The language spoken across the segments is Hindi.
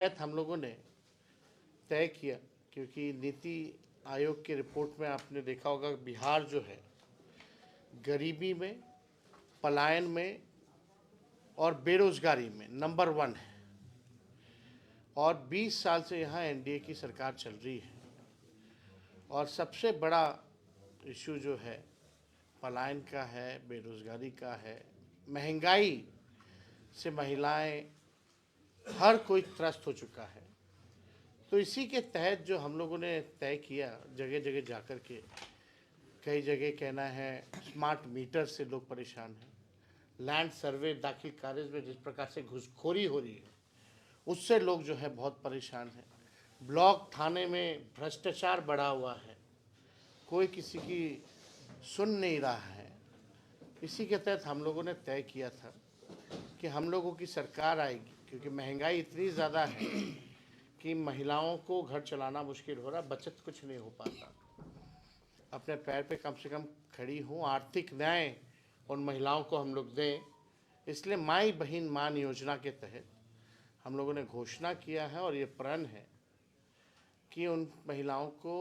हम लोगों ने तय किया, क्योंकि नीति आयोग की रिपोर्ट में आपने देखा होगा बिहार जो है गरीबी में, पलायन में और बेरोजगारी में नंबर 1 है। और 20 साल से यहाँ एनडीए की सरकार चल रही है और सबसे बड़ा इशू जो है पलायन का है, बेरोजगारी का है, महंगाई से महिलाएं हर कोई त्रस्त हो चुका है। तो इसी के तहत जो हम लोगों ने तय किया, जगह जगह जाकर के, कई जगह कहना है स्मार्ट मीटर से लोग परेशान हैं, लैंड सर्वे दाखिल कार्य में जिस प्रकार से घुसखोरी हो रही है उससे लोग जो है बहुत परेशान हैं, ब्लॉक थाने में भ्रष्टाचार बढ़ा हुआ है, कोई किसी की सुन नहीं रहा है। इसी के तहत हम लोगों ने तय किया था कि हम लोगों की सरकार आएगी, क्योंकि महंगाई इतनी ज़्यादा है कि महिलाओं को घर चलाना मुश्किल हो रहा, बचत कुछ नहीं हो पाता, अपने पैर पे कम से कम खड़ी हूँ, आर्थिक न्याय उन महिलाओं को हम लोग दें। इसलिए माई बहन मान योजना के तहत हम लोगों ने घोषणा किया है और ये प्रण है कि उन महिलाओं को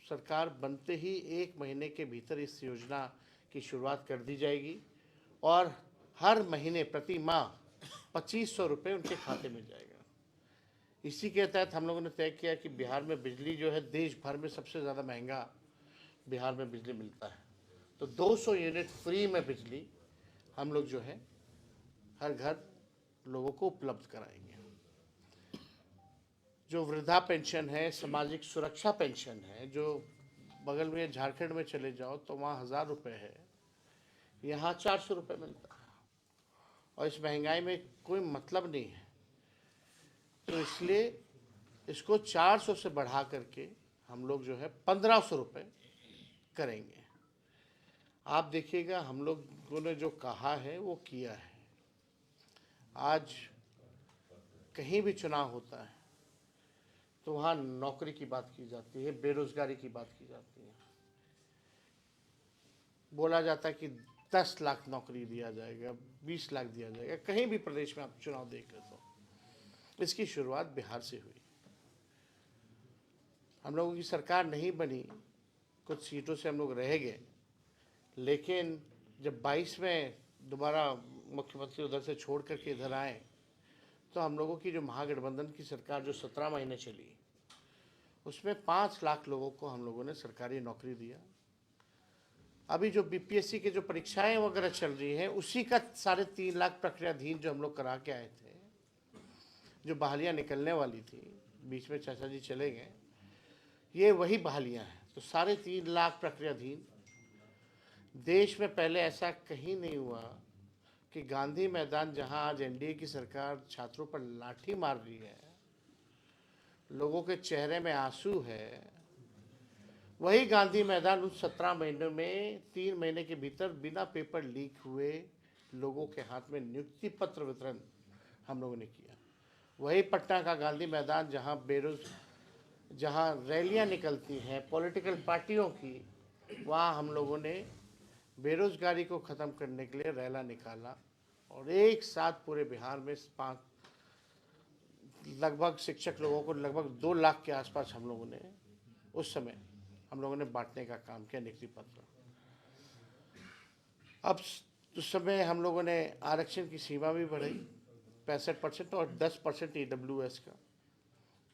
सरकार बनते ही 1 महीने के भीतर इस योजना की शुरुआत कर दी जाएगी और हर महीने प्रति माह 2500 रुपये उनके खाते में जाएगा। इसी के तहत हम लोगों ने तय किया कि बिहार में बिजली जो है देश भर में सबसे ज़्यादा महंगा बिहार में बिजली मिलता है, तो 200 यूनिट फ्री में बिजली हम लोग जो है हर घर लोगों को उपलब्ध कराएंगे। जो वृद्धा पेंशन है, सामाजिक सुरक्षा पेंशन है, जो बगल में झारखंड में चले जाओ तो वहाँ 1000 रुपये है, यहाँ 400 रुपये मिलता है और इस महंगाई में कोई मतलब नहीं है। तो इसलिए इसको 400 से बढ़ा करके हम लोग जो है 1500 रुपये करेंगे। आप देखिएगा हम लोगों ने जो कहा है वो किया है। आज कहीं भी चुनाव होता है तो वहाँ नौकरी की बात की जाती है, बेरोजगारी की बात की जाती है, बोला जाता है कि 10 लाख नौकरी दिया जाएगा, 20 लाख दिया जाएगा। कहीं भी प्रदेश में आप चुनाव देख रहे तो इसकी शुरुआत बिहार से हुई। हम लोगों की सरकार नहीं बनी, कुछ सीटों से हम लोग रह गए, लेकिन जब 22 में दोबारा मुख्यमंत्री उधर से छोड़ करके इधर आए तो हम लोगों की जो महागठबंधन की सरकार जो 17 महीने चली उसमें 5 लाख लोगों को हम लोगों ने सरकारी नौकरी दिया। अभी जो बीपीएससी के जो परीक्षाएं वगैरह चल रही हैं उसी का 3.5 लाख प्रक्रियाधीन जो हम लोग करा के आए थे, जो बहालियाँ निकलने वाली थी, बीच में चाचा जी चले गए, ये वही बहालियाँ हैं। तो 3.5 लाख प्रक्रियाधीन, देश में पहले ऐसा कहीं नहीं हुआ कि गांधी मैदान जहां आज एनडीए की सरकार छात्रों पर लाठी मार रही है, लोगों के चेहरे में आंसू है, वही गांधी मैदान उस 17 महीनों में 3 महीने के भीतर बिना पेपर लीक हुए लोगों के हाथ में नियुक्ति पत्र वितरण हम लोगों ने किया। वही पटना का गांधी मैदान जहां रैलियां निकलती हैं पॉलिटिकल पार्टियों की, वहाँ हम लोगों ने बेरोजगारी को ख़त्म करने के लिए रैला निकाला और एक साथ पूरे बिहार में लगभग शिक्षक लोगों को लगभग 2 लाख के आसपास हम लोगों ने उस समय हम लोगों ने बांटने का काम किया नियुक्ति पत्र। अब उस समय हम लोगों ने आरक्षण की सीमा भी बढ़ाई 65% और 10% ईडब्ल्यूएस का,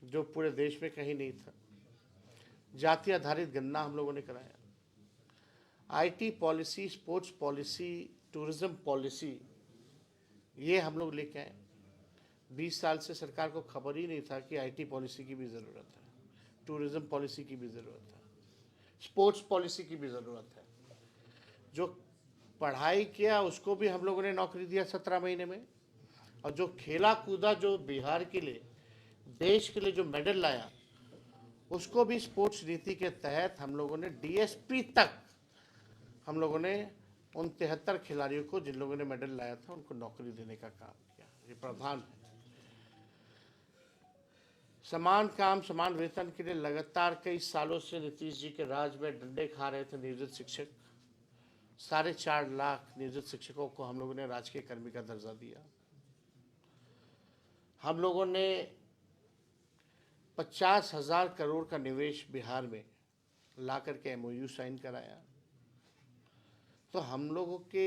जो पूरे देश में कहीं नहीं था। जाति आधारित गणना हम लोगों ने कराया, IT policy, sports policy, tourism policy, ये हम लोग लेके आए। 20 साल से सरकार को खबर ही नहीं था कि आईटी पॉलिसी की भी ज़रूरत है, टूरिज्म पॉलिसी की भी ज़रूरत है, स्पोर्ट्स पॉलिसी की भी ज़रूरत है। जो पढ़ाई किया उसको भी हम लोगों ने नौकरी दिया 17 महीने में, और जो खेला कूदा, जो बिहार के लिए, देश के लिए जो मेडल लाया, उसको भी स्पोर्ट्स नीति के तहत हम लोगों ने डीएसपी तक हम लोगों ने उन 73 खिलाड़ियों को जिन लोगों ने मेडल लाया था उनको नौकरी देने का काम किया। ये प्रावधान है। समान काम समान वेतन के लिए लगातार कई सालों से नीतीश जी के राज में डंडे खा रहे थे नियोजित शिक्षक। 4.5 लाख नियोजित शिक्षकों को हम लोगों ने राजकीय कर्मी का दर्जा दिया। हम लोगों ने 50,000 करोड़ का निवेश बिहार में ला करके MOU साइन कराया। तो हम लोगों के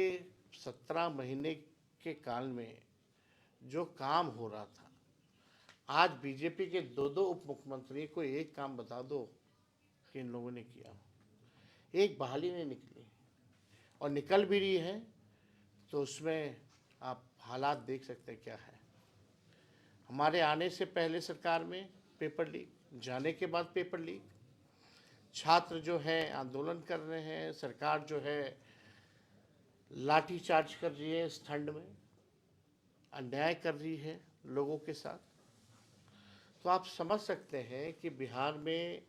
17 महीने के काल में जो काम हो रहा था, आज बीजेपी के दो उप मुख्यमंत्री को एक काम बता दो कि इन लोगों ने किया, एक बहाली नहीं निकली, और निकल भी रही है तो उसमें आप हालात देख सकते हैं क्या है। हमारे आने से पहले सरकार में पेपर लीक, जाने के बाद पेपर लीक, छात्र जो है आंदोलन कर रहे हैं, सरकार जो है लाठी चार्ज कर रही है, इस ठंड में अन्याय कर रही है लोगों के साथ। तो आप समझ सकते हैं कि बिहार में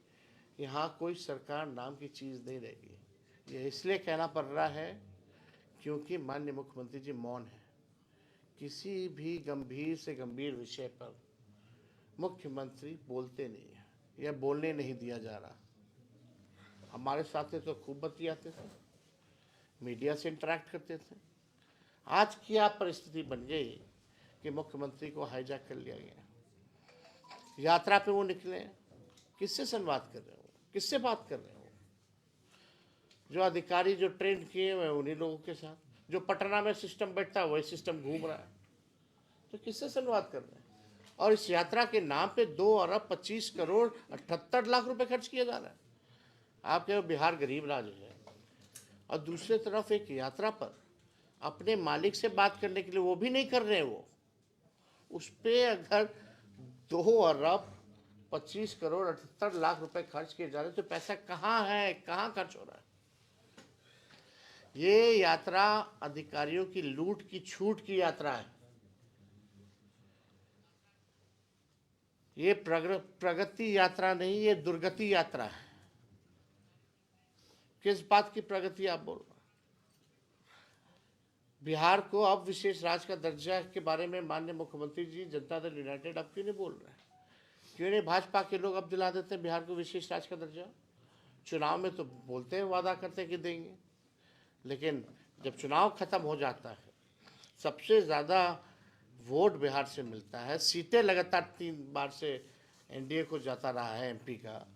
यहाँ कोई सरकार नाम की चीज़ नहीं रहेगी। ये इसलिए कहना पड़ रहा है क्योंकि माननीय मुख्यमंत्री जी मौन है। किसी भी गंभीर से गंभीर विषय पर मुख्यमंत्री बोलते नहीं है या बोलने नहीं दिया जा रहा। हमारे साथ तो खूब बतियाते थे, मीडिया से इंटरेक्ट करते थे। आज क्या परिस्थिति बन गई कि मुख्यमंत्री को हाईजैक कर लिया गया। यात्रा पे वो निकले, किससे संवाद कर रहे हो, किससे बात कर रहे हो? जो अधिकारी जो ट्रेन किए हुए उन्हीं लोगों के साथ, जो पटना में सिस्टम बैठता है वही सिस्टम घूम रहा है, तो किससे संवाद कर रहे हैं? और इस यात्रा के नाम पे 2 अरब 25 करोड़ 78 लाख रुपए खर्च किया जा रहा है। आप कहो बिहार गरीब राज्य है, और दूसरी तरफ एक यात्रा पर अपने मालिक से बात करने के लिए वो भी नहीं कर रहे हैं। वो उस पर अगर 2 अरब 25 करोड़ 78 लाख रुपए खर्च किए जा रहे हैं तो पैसा कहाँ है, कहाँ खर्च हो रहा है? ये यात्रा अधिकारियों की लूट की छूट की यात्रा है। ये प्रगति यात्रा नहीं, ये दुर्गति यात्रा है। किस बात की प्रगति आप बोल रहे हैं? बिहार को अब विशेष राज्य का दर्जा के बारे में माननीय मुख्यमंत्री जी जनता दल यूनाइटेड अब क्यों नहीं बोल रहे हैं? क्यों नहीं भाजपा के लोग अब दिला देते हैं बिहार को विशेष राज्य का दर्जा? चुनाव में तो बोलते हैं, वादा करते हैं कि देंगे, लेकिन जब चुनाव खत्म हो जाता है, सबसे ज़्यादा वोट बिहार से मिलता है, सीटें लगातार 3 बार से NDA को जाता रहा है MP का।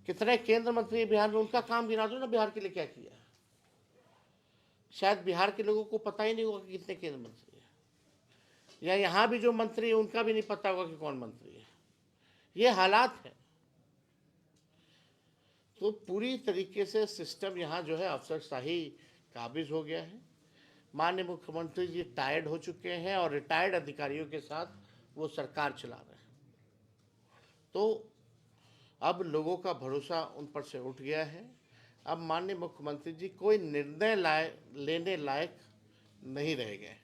कितने केंद्र मंत्री बिहार में, उनका काम गिना दो ना, बिहार के लिए क्या किया। शायद बिहार के लोगों को पता ही नहीं होगा कि कितने केंद्र मंत्री हैं, या यहाँ भी जो मंत्री है उनका भी नहीं पता होगा कि कौन मंत्री है। ये हालात है। तो पूरी तरीके से सिस्टम यहाँ जो है अफसरशाही काबिज हो गया है। माननीय मुख्यमंत्री जी टायर्ड हो चुके हैं और रिटायर्ड अधिकारियों के साथ वो सरकार चला रहे हैं। तो अब लोगों का भरोसा उन पर से उठ गया है। अब माननीय मुख्यमंत्री जी कोई निर्णय लेने लायक नहीं रह गए।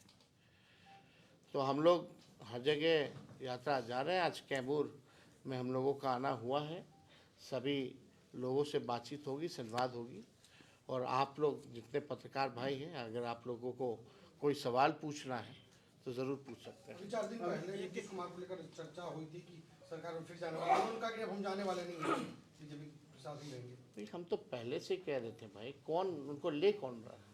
तो हम लोग हर जगह यात्रा जा रहे हैं। आज कैमूर में हम लोगों का आना हुआ है, सभी लोगों से बातचीत होगी, संवाद होगी, और आप लोग जितने पत्रकार भाई हैं, अगर आप लोगों को कोई सवाल पूछना है तो ज़रूर पूछ सकते हैं। 4 दिन पहले नीतीश कुमार को लेकर चर्चा हुई थी कि सरकार में फिर जाने वाले हैं, उनका कि अब हम जाने वाले नहीं हैं, बीजेपी के साथ ही रहेंगे। हम तो पहले से कह रहे थे भाई, कौन उनको ले कौन रहा है?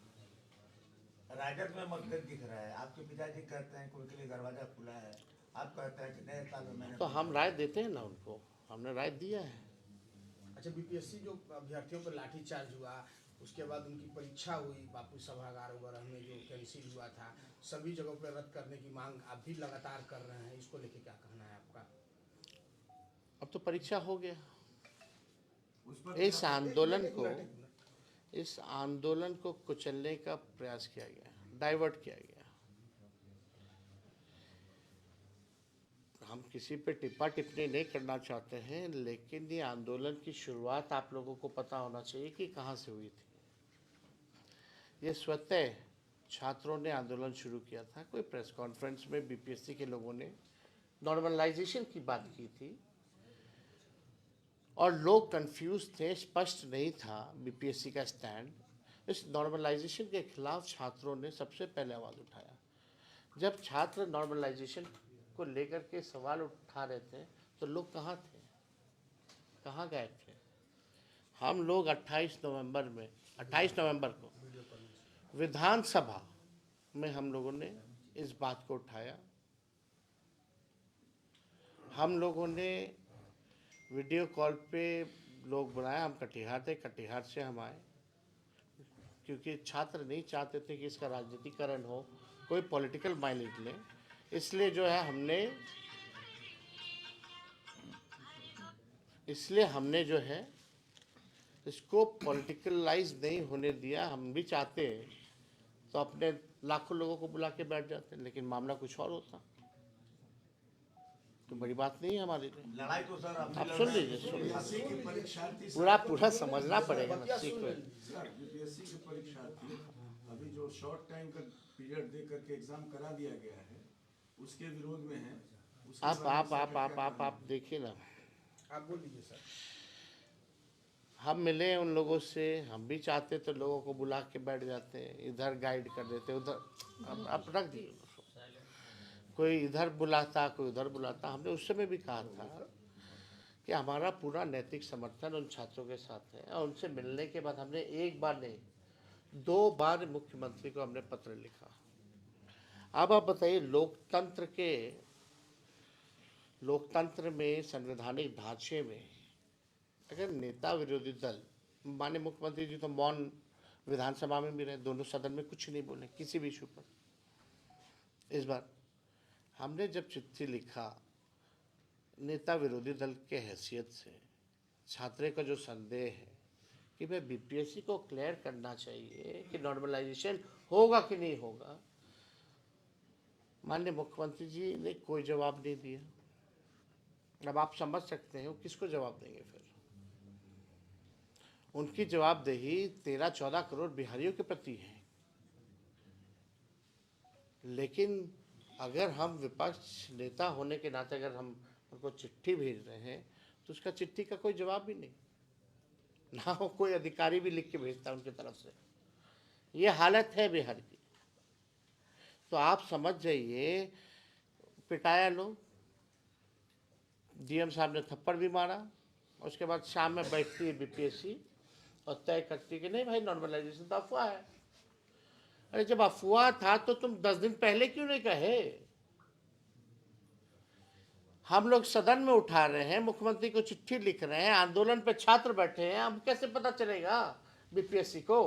राजद में मतभेद दिख रहा है। आपके पिताजी कहते हैं कोई के लिए दरवाजा खुला है, आप कहते हैं कि नए साल में मैंने, तो हम राय देते हैं ना उनको, हमने राय दिया है। अच्छा, BPSC जो अभ्यर्थियों पर लाठीचार्ज हुआ, उसके बाद उनकी परीक्षा हुई बापू सभागार वगैरह में जो कैंसिल हुआ था, सभी जगहों पर रद्द करने की मांग आप भी लगातार कर रहे हैं, इसको लेके क्या कहना है आपका? अब तो परीक्षा हो गया। उस पर इस आंदोलन को कुचलने का प्रयास किया गया, डाइवर्ट किया गया। हम किसी पे टिप्पा टिप्पणी नहीं करना चाहते हैं, लेकिन ये आंदोलन की शुरुआत आप लोगों को पता होना चाहिए कि कहाँ से हुई थी। ये स्वतः छात्रों ने आंदोलन शुरू किया था। कोई प्रेस कॉन्फ्रेंस में BPSC के लोगों ने नॉर्मलाइजेशन की बात की थी और लोग कंफ्यूज थे, स्पष्ट नहीं था BPSC का स्टैंड। इस नॉर्मलाइजेशन के खिलाफ छात्रों ने सबसे पहले आवाज़ उठाया। जब छात्र नॉर्मलाइजेशन को लेकर के सवाल उठा रहे थे तो लोग कहाँ थे, कहाँ गए थे? हम लोग 28 नवंबर को विधानसभा में हम लोगों ने इस बात को उठाया। हम लोगों ने वीडियो कॉल पे लोग बुलाए, हम कटिहार थे, कटिहार से हम आए क्योंकि छात्र नहीं चाहते थे कि इसका राजनीतिकरण हो, कोई पॉलिटिकल माइलेज ले, इसलिए जो है हमने जो है इसको पॉलिटिकलाइज नहीं होने दिया। हम भी चाहते हैं तो अपने लाखों लोगों को बुला के बैठ जाते, लेकिन मामला कुछ और होता तो बड़ी बात नहीं है हमारे लिए। लड़ाई तो सर आप सुन लीजिए, सुन लीजिए, यूपीएससी के परीक्षार्थी पूरा समझना पड़ेगा ना, बतिया सीख सुन को। लेंगे। सर यूपीएससी के परीक्षार्थी अभी जो शॉर्ट टाइम का पीरियड दे करके एग्जाम करा दिया गया है उसके विरोध में है। उसके बारे में सरकार क्या कहना आप देखिए ना, आप बोल लीजिए सर। हम मिले उन लोगों से, हम भी चाहते तो लोगों को बुला के बैठ जाते, इधर गाइड कर देते, उधर आप रख दिए, कोई इधर बुलाता कोई उधर बुलाता। हमने उस समय भी कहा था कि हमारा पूरा नैतिक समर्थन उन छात्रों के साथ है, और उनसे मिलने के बाद हमने एक बार नहीं 2 बार मुख्यमंत्री को हमने पत्र लिखा। अब आप बताइए, लोकतंत्र में, संवैधानिक ढांचे में अगर नेता विरोधी दल, माननीय मुख्यमंत्री जी तो मौन विधानसभा में भी रहे, दोनों सदन में कुछ नहीं बोले किसी भी इशू पर। इस बार हमने जब चिट्ठी लिखा नेता विरोधी दल के हैसियत से, छात्रों का जो संदेह है कि भाई बीपीएससी को क्लियर करना चाहिए कि नॉर्मलाइजेशन होगा कि नहीं होगा, माननीय मुख्यमंत्री जी ने कोई जवाब नहीं दिया। अब आप समझ सकते हैं वो किसको जवाब देंगे फिर। उनकी जवाबदेही 13-14 करोड़ बिहारियों के प्रति है। लेकिन अगर हम विपक्ष नेता होने के नाते अगर हम उनको चिट्ठी भेज रहे हैं तो उसका चिट्ठी का कोई जवाब भी नहीं, ना हो कोई अधिकारी भी लिख के भेजता उनकी तरफ से। ये हालत है बिहार की। तो आप समझ जाइए, पिटाया लोग, डीएम साहब ने थप्पड़ भी मारा, उसके बाद शाम में बैठती है बीपीएससी और तय करती है कि नहीं भाई नॉर्मलाइजेशन तो अफवाह है। अरे जब अफवाह था तो तुम 10 दिन पहले क्यों नहीं कहे। हम लोग सदन में उठा रहे हैं, मुख्यमंत्री को चिट्ठी लिख रहे हैं, आंदोलन पे छात्र बैठे हैं, अब कैसे पता चलेगा बीपीएससी को।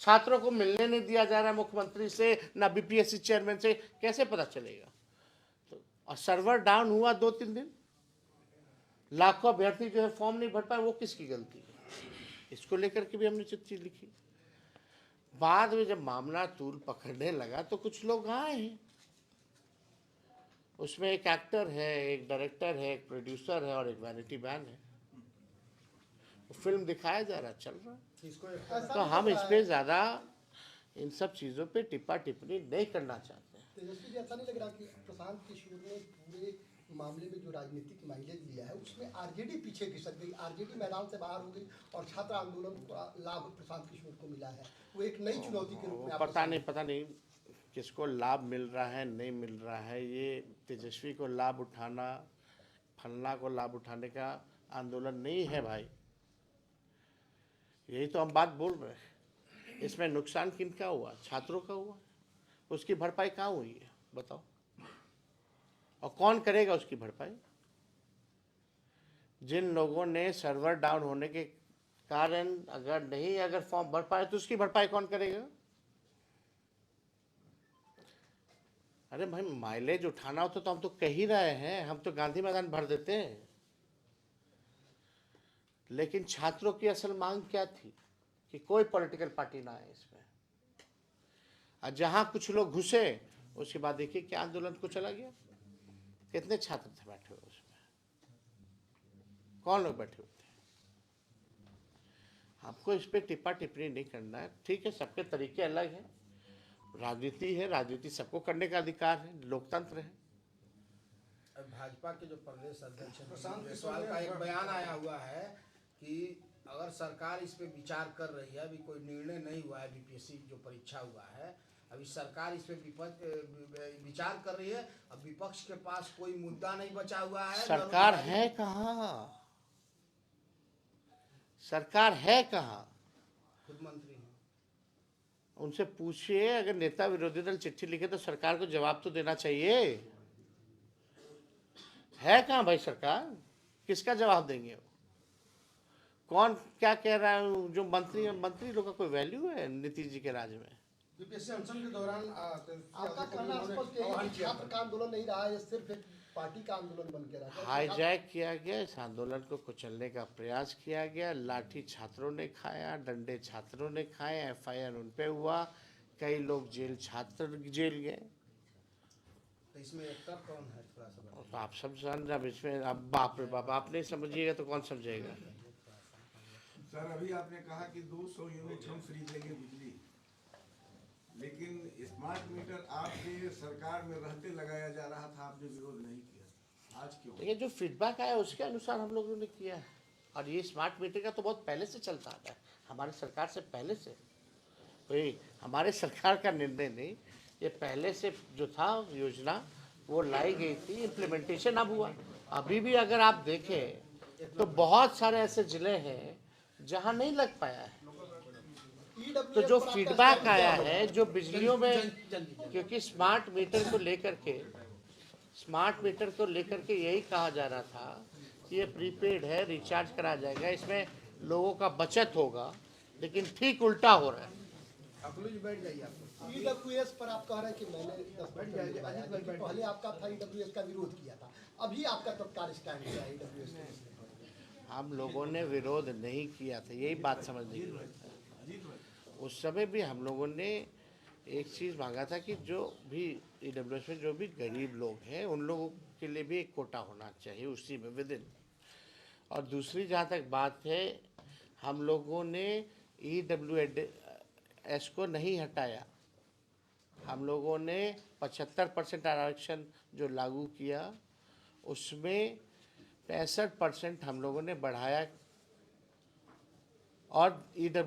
छात्रों को मिलने नहीं दिया जा रहा है मुख्यमंत्री से, ना बीपीएससी चेयरमैन से, कैसे पता चलेगा। तो और सर्वर डाउन हुआ 2-3 दिन, लाखों अभ्यर्थी जो है फॉर्म नहीं भर पाए, वो किसकी गलती है। इसको लेकर के भी हमने चिट्ठी लिखी। बाद में जब मामला तूल पकड़ने लगा तो कुछ लोग आए हैं, उसमें एक एक्टर है, एक डायरेक्टर है, एक प्रोड्यूसर है और एक वैनिटी मैन है। वो फिल्म दिखाया जा रहा, चल रहा। इसको तो हम इस पे ज़्यादा इन सब चीज़ों पे टिप्पा टिप्पणी नहीं करना चाहते हैं। तेजस्वी जी, ऐसा नहीं लग रहा कि प्रशांत किशोर ने पूरे मामले में जो राजनीतिक माइलेज लिया है उसमें आरजेडी पीछे खिसक गई, आरजेडी मैदान से बाहर हो गई और छात्र आंदोलन का लाभ प्रशांत किशोर को मिला है। वो एक नई चुनौती के रूप में पता नहीं किसको लाभ मिल रहा है नहीं मिल रहा है। ये तेजस्वी को लाभ उठाना, फलना को लाभ उठाने का आंदोलन नहीं है भाई। यही तो हम बात बोल रहे हैं। इसमें नुकसान किनका हुआ? छात्रों का हुआ। उसकी भरपाई कहाँ हुई है बताओ, और कौन करेगा उसकी भरपाई? जिन लोगों ने सर्वर डाउन होने के कारण अगर फॉर्म भर पाए तो उसकी भरपाई कौन करेगा? अरे भाई माइलेज उठाना होता तो हम तो कह ही रहे हैं, हम तो गांधी मैदान भर देते हैं। लेकिन छात्रों की असल मांग क्या थी कि कोई पॉलिटिकल पार्टी ना आए इसमें। और जहां कुछ लोग घुसे उसके बाद देखिए क्या आंदोलन को चला गया। कितने छात्र थे बैठे हुए उसमें, कौन लोग बैठे हुए थे? हमको इस पे टिप्पा टिप्पणी नहीं करना है। ठीक है, सबके तरीके अलग हैं, राजनीति है, राजनीति सबको करने का अधिकार है, लोकतंत्र है। अब भाजपा के जो प्रदेश अध्यक्ष हैं प्रशांत जायसवाल का एक बयान आया हुआ है कि अगर सरकार इस पे विचार कर रही है, अभी कोई निर्णय नहीं हुआ है, बीपीएससी जो परीक्षा हुआ है, अभी सरकार इस पे विचार कर रही है। अब विपक्ष के पास कोई मुद्दा नहीं बचा हुआ है। सरकार है कहाँ? सरकार है कहाँ? खुद मंत्री हैं। उनसे पूछिए, अगर नेता विरोधी दल चिट्ठी लिखे तो सरकार को जवाब तो देना चाहिए। है कहाँ भाई सरकार? किसका जवाब देंगे वो? कौन क्या कह रहा है? जो मंत्री लोग का कोई वैल्यू है नीतीश जी के राज्य में? बीपीएससी अनशन के दौरान आपका कहना स्पष्ट है कि छात्र का आंदोलन नहीं रहा, ये सिर्फ एक पार्टी का आंदोलन बन के रहा। हाईजैक किया गया, इस आंदोलन को कुचलने का प्रयास किया गया, लाठी छात्रों ने खाया, डंडे छात्रों ने खाए, एफआईआर उन पे हुआ, कई लोग छात्र जेल गए। तो इसमें एक्टर कौन है थोड़ा सा बताइए। तो आप सब समझ, अब इसमें अब बाप रे बाप, आप नहीं समझिएगा तो कौन समझेगा? सर अभी आपने कहा कि 200 यूनिट हम फ्री देंगे बिजली, लेकिन स्मार्ट मीटर आपके सरकार में रहते लगाया जा रहा था, आपने विरोध नहीं किया, आज क्यों? देखिए, जो फीडबैक आया उसके अनुसार हम लोगों ने किया है। और ये स्मार्ट मीटर का तो बहुत पहले से चलता आता है, हमारी सरकार से पहले से, कोई हमारे सरकार का निर्णय नहीं, ये पहले से जो था योजना वो लाई गई थी, इम्प्लीमेंटेशन अब हुआ। अभी भी अगर आप देखें तो बहुत सारे ऐसे ज़िले हैं जहाँ नहीं लग पाया है। तो जो फीडबैक आया है, जो बिजलियों में, क्योंकि स्मार्ट मीटर को लेकर के यही कहा जा रहा था कि ये प्रीपेड है, रिचार्ज करा जाएगा, इसमें लोगों का बचत होगा, लेकिन ठीक उल्टा हो रहा है। अखिलेश बैठ जाइए आप। ईडब्ल्यूएस पर आप कह रहे हैं कि मैंने 10 मिनट पहले बताया था कि पहले आपका था ईडब्ल्यूएस का विरोध किया था, अभी आपका तत्काल स्टैंड क्या है ईडब्ल्यूएस के? हम लोगों ने विरोध नहीं किया था, यही बात समझने की जरूरत है। उस समय भी हम लोगों ने एक चीज़ मांगा था कि जो भी ईडब्ल्यूएस में जो भी गरीब लोग हैं उन लोगों के लिए भी एक कोटा होना चाहिए उसी में विदिन। और दूसरी जहाँ तक बात है, हम लोगों ने ईडब्ल्यूएस को नहीं हटाया, हम लोगों ने 75% आरक्षण जो लागू किया उसमें 65% हम लोगों ने बढ़ाया। और